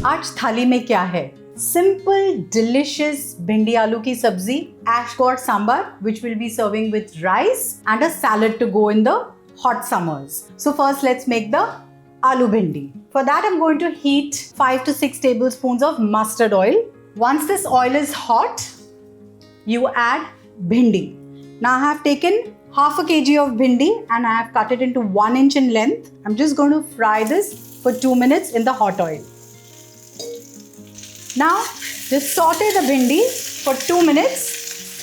आज थाली में क्या है? Simple, delicious भिंडी आलू की सब्जी, ash god sambar, which we'll be serving with rice and a salad to go in the hot summers. So first let's make the aloo bhindi. For that I'm going to heat 5 to 6 tablespoons of mustard oil. Once this oil is hot, you add bhindi. Now I have taken half a kg of bhindi and I have cut it into 1 inch in length. I'm just going to fry this for 2 minutes in the hot oil. Now just saute the bhindi for 2 minutes.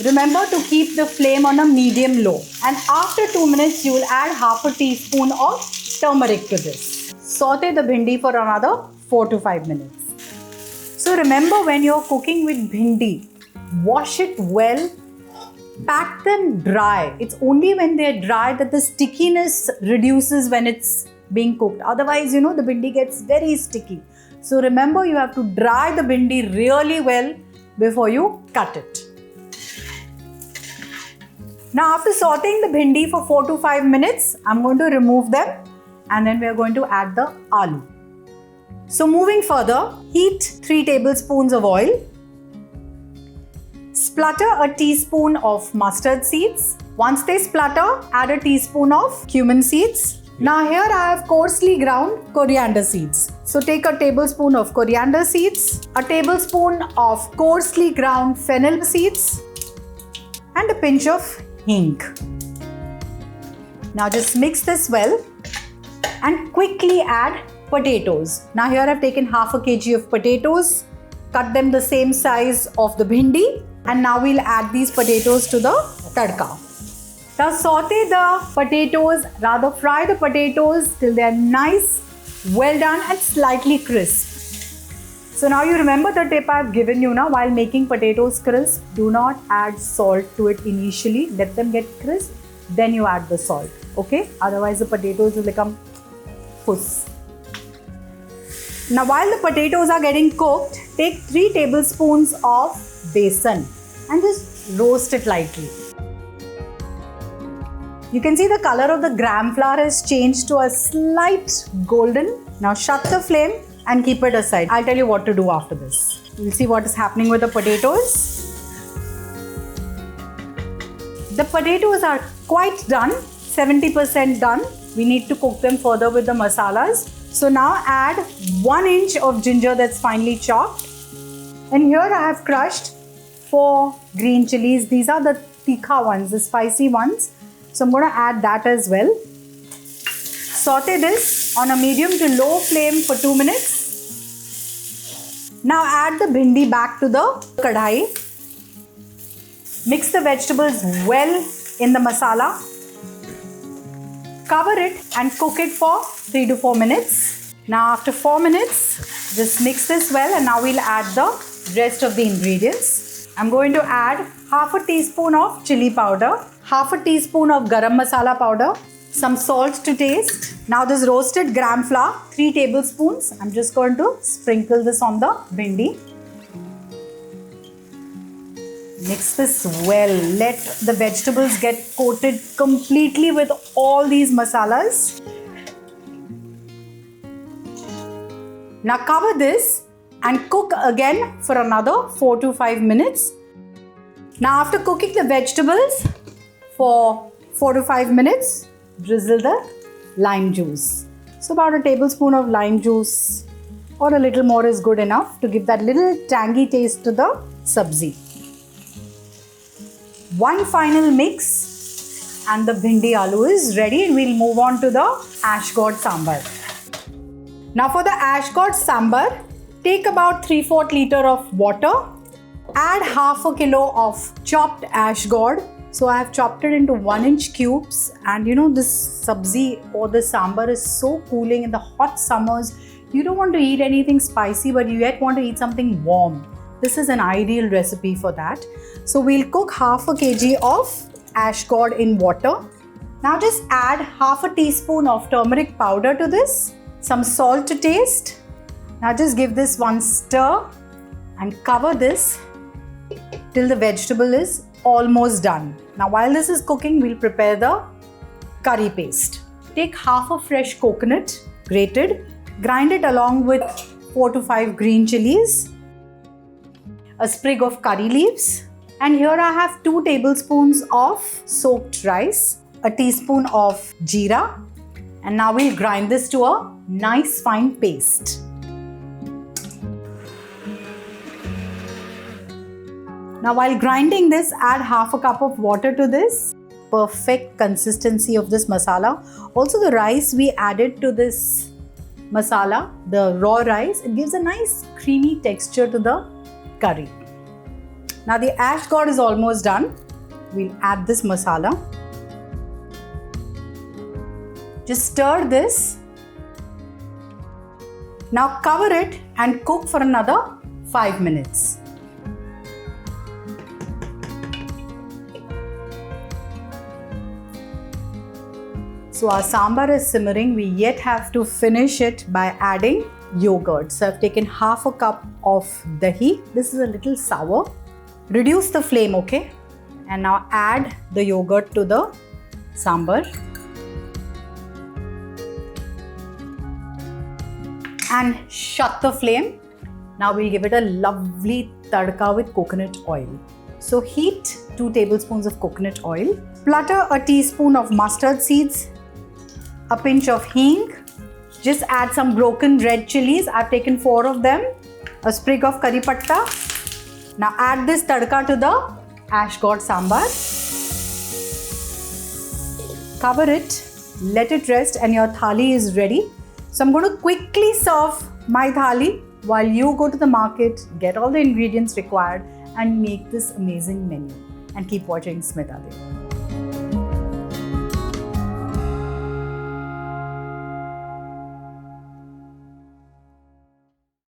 Remember to keep the flame on a medium low. And after 2 minutes, you will add half a teaspoon of turmeric to this. Saute the bhindi for another 4 to 5 minutes. So remember, when you're cooking with bhindi, wash it well. Pack them dry. It's only when they're dry that the stickiness reduces when it's being cooked. Otherwise, the bhindi gets very sticky. So remember, you have to dry the bhindi really well before you cut it. Now after sauteing the bhindi for 4 to 5 minutes, I'm going to remove them and then we are going to add the aloo. So moving further, heat 3 tablespoons of oil. Splutter a teaspoon of mustard seeds. Once they splutter, add a teaspoon of cumin seeds. Now here I have coarsely ground coriander seeds. So take a tablespoon of coriander seeds, a tablespoon of coarsely ground fennel seeds, and a pinch of hing. Now just mix this well and quickly add potatoes. Now here I've taken half a kg of potatoes, cut them the same size of the bhindi, and now we'll add these potatoes to the tadka. Now saute the potatoes, rather fry the potatoes till they are nice, well done and slightly crisp. So now you remember the tip I've given you now while making potatoes crisp. Do not add salt to it initially. Let them get crisp, then you add the salt. Okay? Otherwise the potatoes will become puss. Now while the potatoes are getting cooked, take 3 tablespoons of besan and just roast it lightly. You can see the color of the gram flour has changed to a slight golden. Now shut the flame and keep it aside. I'll tell you what to do after this. We'll see what is happening with the potatoes. The potatoes are quite done, 70% done. We need to cook them further with the masalas. So now add 1 inch of ginger that's finely chopped. And here I have crushed 4 green chilies. These are the tikha ones, the spicy ones. So I'm going to add that as well. Saute this on a medium to low flame for 2 minutes. Now add the bhindi back to the kadhai. Mix the vegetables well in the masala. Cover it and cook it for 3 to 4 minutes. Now after 4 minutes, just mix this well and now we'll add the rest of the ingredients. I'm going to add half a teaspoon of chili powder, half a teaspoon of garam masala powder, some salt to taste. Now this roasted gram flour, 3 tablespoons. I'm just going to sprinkle this on the bhindi. Mix this well. Let the vegetables get coated completely with all these masalas. Now cover this and cook again for another 4 to 5 minutes. Now after cooking the vegetables for 4 to 5 minutes, drizzle the lime juice. So about a tablespoon of lime juice or a little more is good enough to give that little tangy taste to the sabzi. One final mix and the bhindi aloo is ready and we'll move on to the ash god sambar. Now for the ash god sambar, take about 3/4 liter of water, add half a kilo of chopped ash god. So I have chopped it into 1 inch cubes and this sabzi or the sambar is so cooling in the hot summers. You don't want to eat anything spicy but you yet want to eat something warm. This is an ideal recipe for that. So we'll cook half a kg of ash god in water. Now just add half a teaspoon of turmeric powder to this, some salt to taste. Now just give this one stir and cover this till the vegetable is almost done. Now while this is cooking, we'll prepare the curry paste. Take half a fresh coconut, grated, grind it along with 4 to 5 green chilies, a sprig of curry leaves, and here I have 2 tablespoons of soaked rice, a teaspoon of jeera, and now we'll grind this to a nice fine paste. Now while grinding this, add half a cup of water to this. Perfect consistency of this masala. Also the rice we added to this masala, the raw rice, it gives a nice creamy texture to the curry. Now the ash god is almost done. We'll add this masala. Just stir this. Now cover it and cook for another 5 minutes. So our sambar is simmering. We yet have to finish it by adding yogurt. So I've taken half a cup of dahi. This is a little sour. Reduce the flame, okay? And now add the yogurt to the sambar. And shut the flame. Now we'll give it a lovely tadka with coconut oil. So heat 2 tablespoons of coconut oil. Splatter a teaspoon of mustard seeds, a pinch of hing. Just add some broken red chilies. I've taken 4 of them. A sprig of curry patta. Now add this tadka to the ash god sambar. Cover it, let it rest, and your thali is ready. So I'm going to quickly serve my thali while you go to the market, get all the ingredients required, and make this amazing menu. And keep watching Smita Dev.